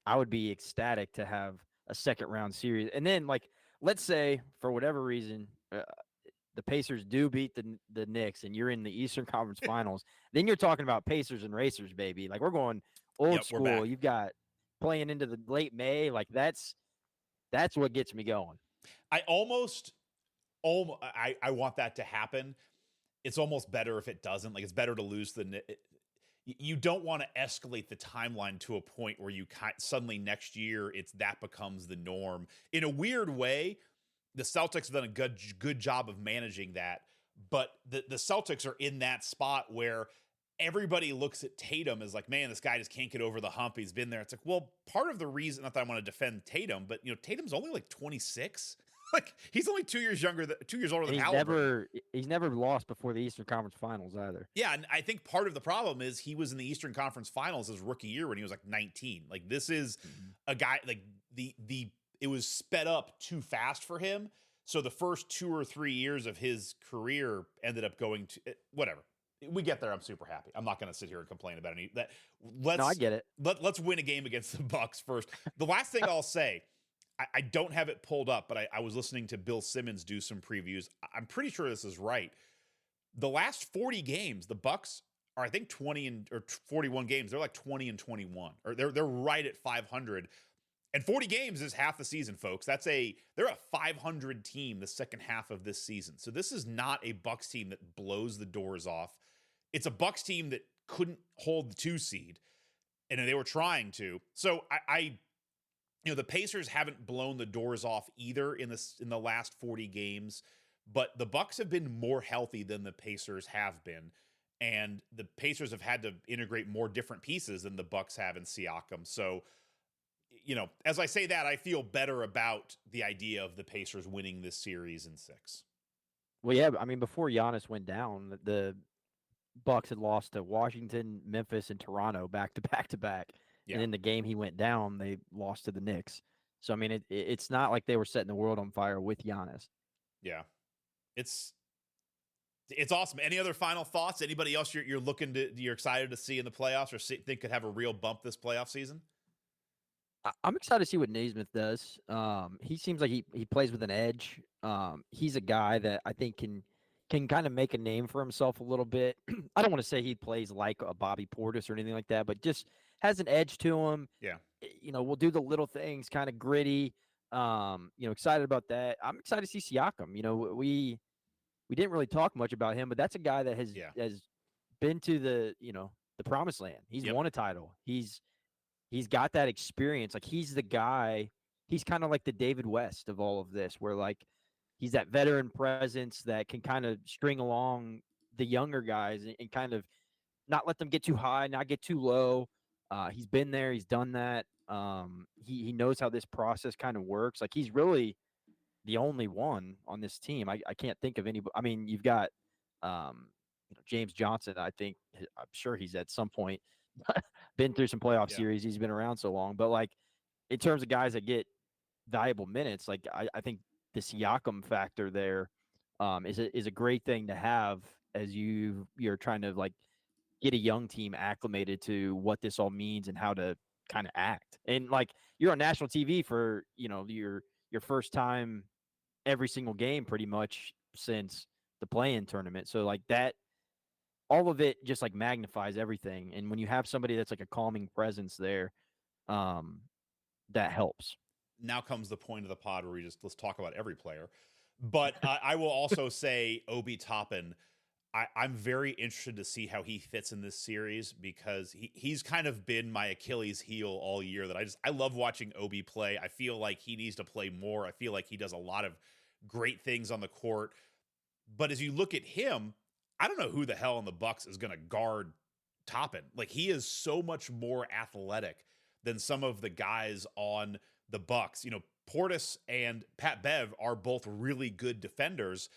I would be ecstatic to have a second round series. And then, like, let's say for whatever reason, the Pacers do beat the Knicks and you're in the Eastern Conference Finals. Then you're talking about Pacers and Racers, baby. Like, we're going old school. You've got playing into the late May. Like, that's what gets me going. I want that to happen. It's almost better if it doesn't. Like, it's better to lose you don't want to escalate the timeline to a point where you suddenly next year that becomes the norm. In a weird way, the Celtics have done a good job of managing that, but the Celtics are in that spot where everybody looks at Tatum as like, man, this guy just can't get over the hump. He's been there. It's like, well, part of the reason, not that I want to defend Tatum, but Tatum's only like 26. Like, he's only 2 years older than Haliburton. He's never lost before the Eastern Conference Finals either. Yeah, and I think part of the problem is he was in the Eastern Conference Finals his rookie year when he was like 19. Like, this is a guy, like, it was sped up too fast for him. So the first 2 or 3 years of his career ended up going to whatever. We get there. I'm super happy. I'm not going to sit here and complain about any that. No, I get it. Let's win a game against the Bucks first. The last thing I'll say, I don't have it pulled up, but I was listening to Bill Simmons do some previews. I'm pretty sure this is right. The last 40 games, the Bucks are, I think, 41 games. They're like 20-21, or they're right at 500. And 40 games is half the season, folks. They're a 500 team the second half of this season. So this is not a Bucks team that blows the doors off. It's a Bucks team that couldn't hold the 2 seed, and they were trying to. So the Pacers haven't blown the doors off either in the last 40 games, but the Bucks have been more healthy than the Pacers have been, and the Pacers have had to integrate more different pieces than the Bucks have in Siakam. So, as I say that, I feel better about the idea of the Pacers winning this series in 6. Well, yeah, I mean, before Giannis went down, the Bucks had lost to Washington, Memphis, and Toronto back to back to back. Yeah. And in the game he went down, they lost to the Knicks. So, I mean, it's not like they were setting the world on fire with Giannis. Yeah. It's awesome. Any other final thoughts? Anybody else you're excited to see in the playoffs or think could have a real bump this playoff season? I'm excited to see what Naismith does. He seems like he plays with an edge. He's a guy that I think can kind of make a name for himself a little bit. I don't want to say he plays like a Bobby Portis or anything like that, but just has an edge to him. Yeah. We'll do the little things, kind of gritty. Excited about that. I'm excited to see Siakam. We didn't really talk much about him, but that's a guy that has been to the promised land. He's won a title. He's got that experience. Like, he's the guy. He's kind of like the David West of all of this, where like he's that veteran presence that can kind of string along the younger guys and kind of not let them get too high, not get too low. He's been there. He's done that. He knows how this process kind of works. Like, he's really the only one on this team. I can't think of anybody. I mean, you've got James Johnson. I'm sure he's at some point been through some playoff series. He's been around so long. But, like, in terms of guys that get valuable minutes, like, I think the Siakam factor there is a great thing to have as you're trying to, like, get a young team acclimated to what this all means and how to kind of act. And, like, you're on national TV for, your first time every single game pretty much since the play-in tournament. So, like, that, all of it just, like, magnifies everything. And when you have somebody that's like a calming presence there, that helps. Now comes the point of the pod where let's talk about every player. But I will also say Obi Toppin, I'm very interested to see how he fits in this series because he's kind of been my Achilles heel all year. That I love watching Obi play. I feel like he needs to play more. I feel like he does a lot of great things on the court. But as you look at him, I don't know who the hell in the Bucks is going to guard Toppin. Like, he is so much more athletic than some of the guys on the Bucks. You know, Portis and Pat Bev are both really good defenders.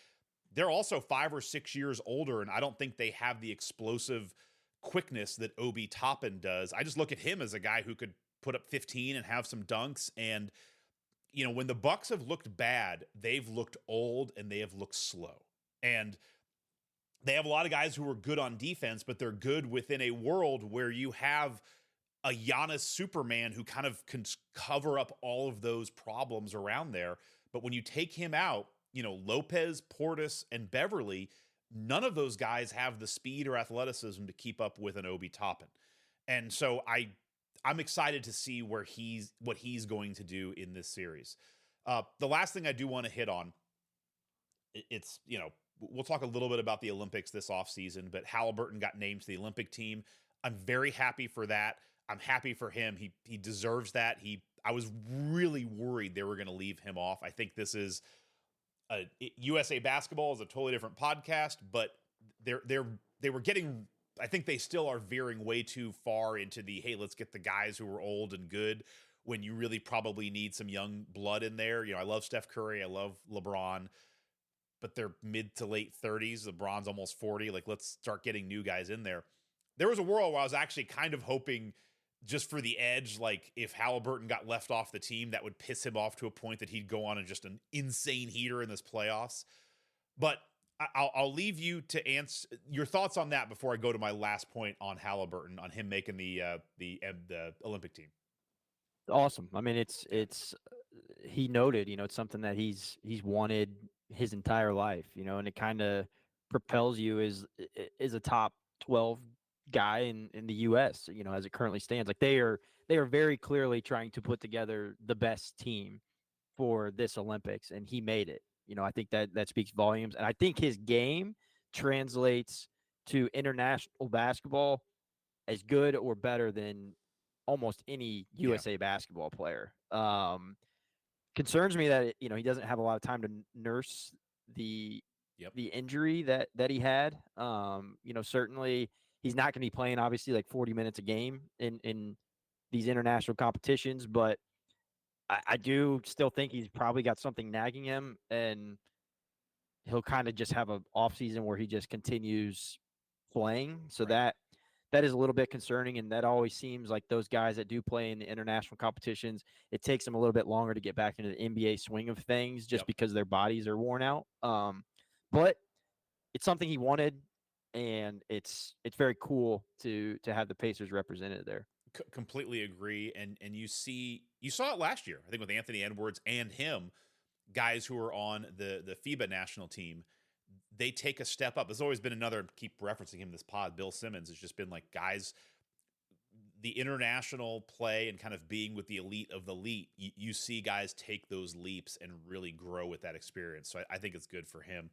They're also 5 or 6 years older, and I don't think they have the explosive quickness that Obi Toppin does. I just look at him as a guy who could put up 15 and have some dunks. And, you know, when the Bucks have looked bad, they've looked old and they have looked slow. And they have a lot of guys who are good on defense, but they're good within a world where you have a Giannis Superman who kind of can cover up all of those problems around there. But when you take him out, you know, Lopez, Portis, and Beverly, none of those guys have the speed or athleticism to keep up with an Obi Toppin. And so I'm excited to see what he's going to do in this series. The last thing I do want to hit on, it's, you know, we'll talk a little bit about the Olympics this offseason, but Haliburton got named to the Olympic team. I'm very happy for that. I'm happy for him. He deserves that. I was really worried they were going to leave him off. I think this is USA Basketball is a totally different podcast, but they were getting, I think they still are veering way too far into the, hey, let's get the guys who are old and good when you really probably need some young blood in there. You know, I love Steph Curry. I love LeBron, but they're mid to late 30s. LeBron's almost 40. Like, let's start getting new guys in there. There was a world where I was actually kind of hoping, just for the edge, like if Haliburton got left off the team, that would piss him off to a point that he'd go on and just an insane heater in this playoffs. But I'll leave you to answer your thoughts on that before I go to my last point on Haliburton, on him making the Olympic team. Awesome. I mean, it's he noted, you know, it's something that he's wanted his entire life, you know, and it kind of propels you as a top 12 guy in the US, you know, as it currently stands. Like, they are very clearly trying to put together the best team for this Olympics, and he made it. You know, I think that speaks volumes, and I think his game translates to international basketball as good or better than almost any USA basketball player. Concerns me that, you know, he doesn't have a lot of time to nurse the injury that he had. You know, certainly he's not going to be playing, obviously, like 40 minutes a game in these international competitions, but I do still think he's probably got something nagging him, and he'll kind of just have an off season where he just continues playing. So that is a little bit concerning, and that always seems like those guys that do play in the international competitions, it takes them a little bit longer to get back into the NBA swing of things just because their bodies are worn out. But it's something he wanted, and it's very cool to have the Pacers represented there. Completely agree. And you saw it last year, I think, with Anthony Edwards and him, guys who are on the FIBA national team. They take a step up. There's always been another, keep referencing him this pod, Bill Simmons, has just been like, guys, the international play and kind of being with the elite of the elite, you see guys take those leaps and really grow with that experience. So I think it's good for him.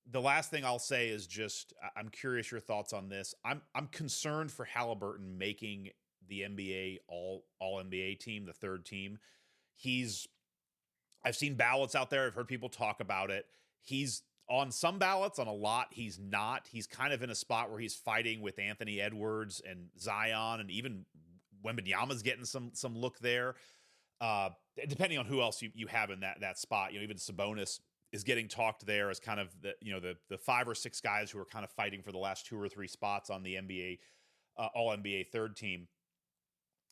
The last thing I'll say is just, I'm curious your thoughts on this. I'm concerned for Haliburton making the NBA all NBA team, the third team. I've seen ballots out there. I've heard people talk about it. He's on some ballots, on a lot, he's not. He's kind of in a spot where he's fighting with Anthony Edwards and Zion, and even Wembanyama's getting some look there. Depending on who else you have in that spot, you know, even Sabonis is getting talked there as kind of the 5 or 6 guys who are kind of fighting for the last 2 or 3 spots on the NBA All NBA third team.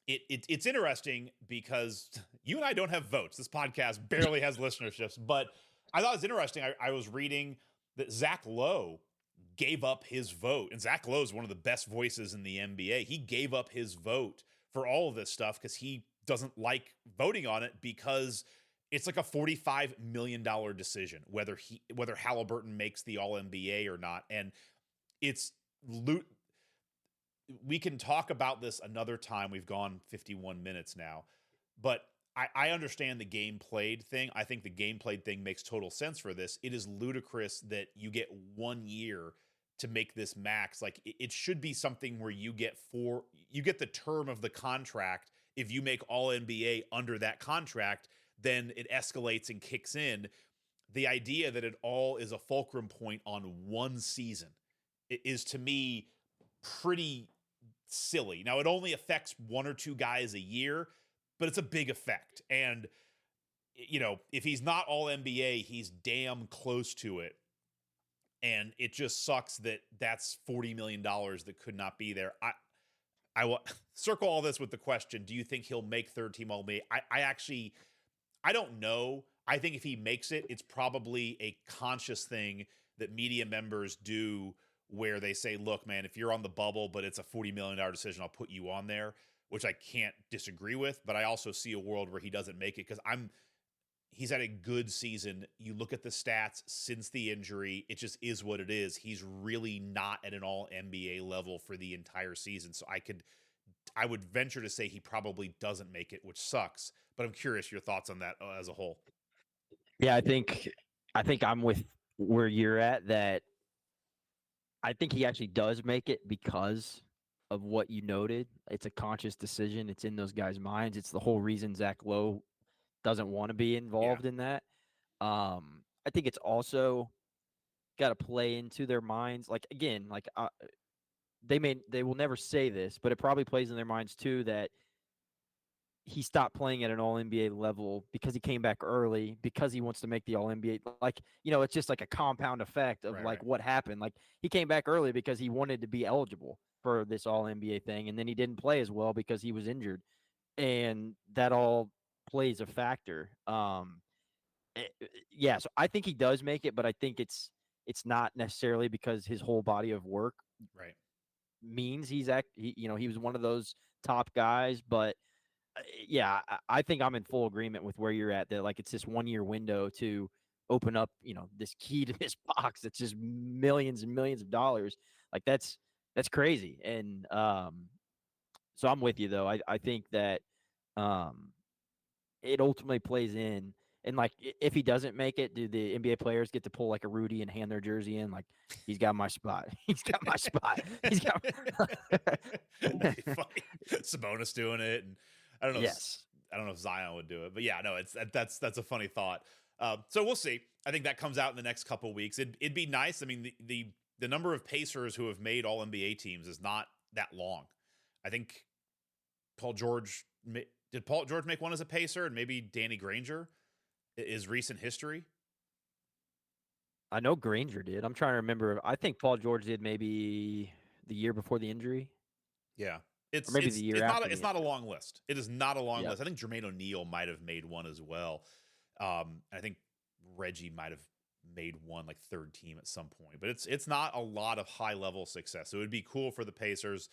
It's interesting because you and I don't have votes. This podcast barely has listenerships, but I thought it was interesting. I was reading that Zach Lowe gave up his vote, and Zach Lowe is one of the best voices in the NBA. He gave up his vote for all of this stuff because he doesn't like voting on it, because it's like a $45 million decision whether Haliburton makes the All NBA or not, and it's loot. We can talk about this another time. We've gone 51 minutes now, but I understand the game played thing. I think the game played thing makes total sense for this. It is ludicrous that you get 1 year to make this max. Like it should be something where you get the term of the contract. If you make all NBA under that contract, then it escalates and kicks in. The idea that it all is a fulcrum point on one season is to me pretty silly. Now it only affects one or two guys a year, but it's a big effect. And if he's not all NBA, he's damn close to it. And it just sucks that that's $40 million that could not be there. I will circle all this with the question: do you think he'll make third team All NBA? I don't know. I think if he makes it, it's probably a conscious thing that media members do, where they say, "Look, man, if you're on the bubble, but it's a $40 million decision, I'll put you on there," which I can't disagree with. But I also see a world where he doesn't make it because he's had a good season. You look at the stats since the injury, it just is what it is. He's really not at an all NBA level for the entire season. So I would venture to say he probably doesn't make it, which sucks. But I'm curious your thoughts on that as a whole. Yeah, I think I'm with where you're at, that I think he actually does make it because of what you noted. It's a conscious decision. It's in those guys' minds. It's the whole reason Zach Lowe doesn't want to be involved in that. I think it's also got to play into their minds. Like, again, like they will never say this, but it probably plays in their minds too that he stopped playing at an all NBA level because he came back early, because he wants to make the all NBA. Like, it's just like a compound effect of what happened. Like, he came back early because he wanted to be eligible for this all NBA thing. And then he didn't play as well because he was injured, and that all plays a factor. So I think he does make it, but I think it's not necessarily because his whole body of work means he was one of those top guys. But I think I'm in full agreement with where you're at, that like it's this 1 year window to open up, this key to this box that's just millions and millions of dollars. Like that's crazy. And so I'm with you though. I think that it ultimately plays in. And like, if he doesn't make it, do the NBA players get to pull like a Rudy and hand their jersey in? Like, he's got my spot. He's got my spot. He's got. Sabonis doing it, and I don't know. Yes. I don't know if Zion would do it, but yeah, no, that's a funny thought. So we'll see. I think that comes out in the next couple of weeks. It'd be nice. I mean, the number of Pacers who have made All NBA teams is not that long. I think did Paul George make one as a Pacer, and maybe Danny Granger is recent history. I know Granger did. I'm trying to remember. I think Paul George did maybe the year before the injury. Yeah. Or maybe the year after. It's not a long list. It is not a long list. I think Jermaine O'Neal might have made one as well. I think Reggie might have made one like third team at some point. But it's not a lot of high level success. So it would be cool for the Pacers.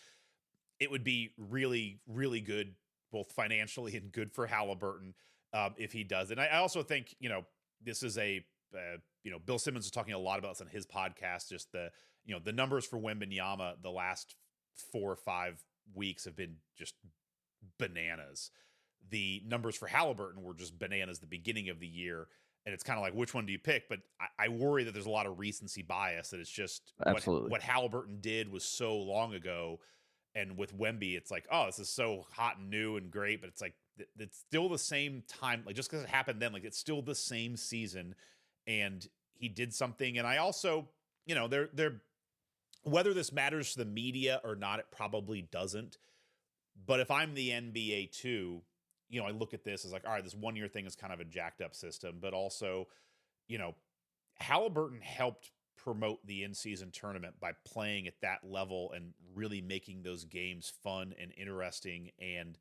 It would be really, really good, both financially and good for Haliburton if he does. And I also think, this is Bill Simmons was talking a lot about this on his podcast. Just the numbers for Wembanyama the last 4 or 5 weeks have been just bananas. The numbers for Haliburton were just bananas the beginning of the year. And it's kind of like, which one do you pick? But I worry that there's a lot of recency bias, that it's just what Haliburton did was so long ago. And with Wemby, it's like, oh, this is so hot and new and great. But it's like, it's still the same time. Like, just because it happened then, like, it's still the same season. And he did something. And I also, they're whether this matters to the media or not, it probably doesn't. But if I'm the NBA too, I look at this as like, all right, this 1 year thing is kind of a jacked up system. But also, Haliburton helped promote the in-season tournament by playing at that level and really making those games fun and interesting. And,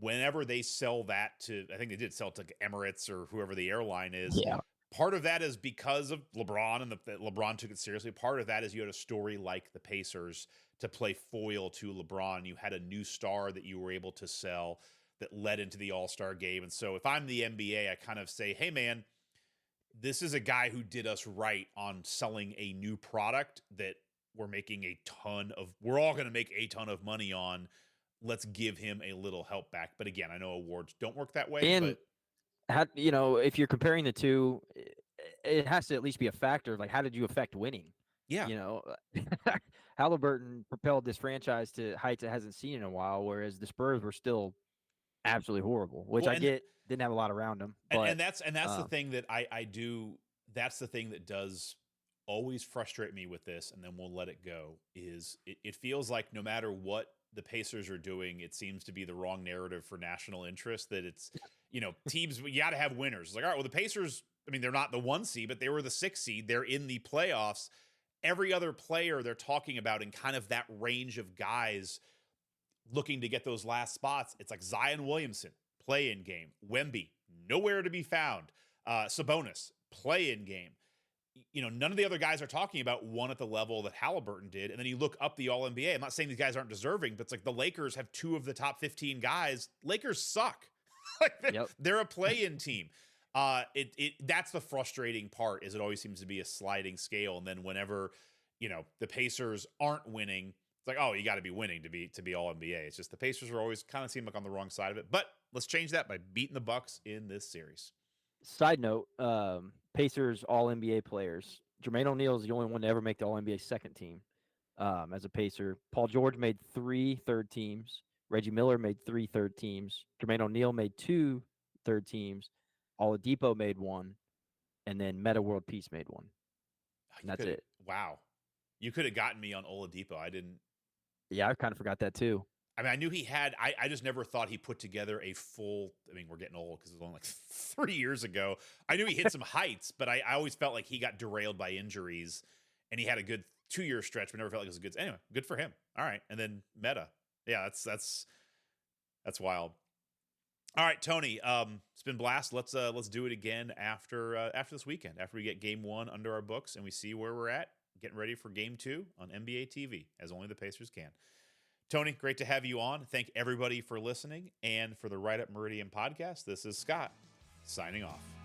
whenever they sell that to, I think they did sell it to Emirates or whoever the airline is. Yeah. Part of that is because of LeBron, and that LeBron took it seriously. Part of that is you had a story like the Pacers to play foil to LeBron. You had a new star that you were able to sell that led into the All-Star game. And so if I'm the NBA, I kind of say, hey, man, this is a guy who did us right on selling a new product that we're all going to make a ton of money on. Let's give him a little help back. But again, I know awards don't work that way. And if you're comparing the two, it has to at least be a factor of like, how did you affect winning? Yeah. You know, Haliburton propelled this franchise to heights it hasn't seen in a while, whereas the Spurs were still absolutely horrible, which Well, I get didn't have a lot around them. But and that's the thing that I do. That's the thing that does always frustrate me with this, and then we'll let it go. Is it feels like no matter what the Pacers are doing, it seems to be the wrong narrative for national interest. That it's teams you got to have winners. It's like, all right, well the Pacers. I mean, they're not the 1 seed, but they were the 6 seed. They're in the playoffs. Every other player they're talking about in kind of that range of guys looking to get those last spots. It's like Zion Williamson, play-in game. Wemby, nowhere to be found. Sabonis, play-in game. None of the other guys are talking about one at the level that Haliburton did. And then you look up the All-NBA. I'm not saying these guys aren't deserving, but it's like the Lakers have 2 of the top 15 guys. Lakers suck. They're a play-in team. That's the frustrating part, is it always seems to be a sliding scale. And then whenever, the Pacers aren't winning, it's like, oh, you got to be winning to be all NBA. It's just the Pacers are always kind of seem like on the wrong side of it. But let's change that by beating the Bucks in this series. Side note, Pacers all NBA players. Jermaine O'Neal is the only one to ever make the All NBA second team as a Pacer. Paul George made 3 third teams. Reggie Miller made 3 third teams. Jermaine O'Neal made 2 third teams. Oladipo made 1, and then Meta World Peace made 1. And that's it. Wow. You could have gotten me on Oladipo. I didn't. Yeah, I kind of forgot that too. I mean, I knew he had, I just never thought he put together a full, I mean, we're getting old because it was only like 3 years ago. I knew he hit some heights, but I always felt like he got derailed by injuries, and he had a good 2-year stretch, but never felt like it was a good, anyway, good for him. All right. And then Meta. Yeah, that's wild. All right, Tony, it's been blast. Let's do it again after this weekend, after we get game 1 under our books and we see where we're at, getting ready for game 2 on NBA TV, as only the Pacers can. Tony, great to have you on. Thank everybody for listening. And for the Right Up Meridian podcast, this is Scott signing off.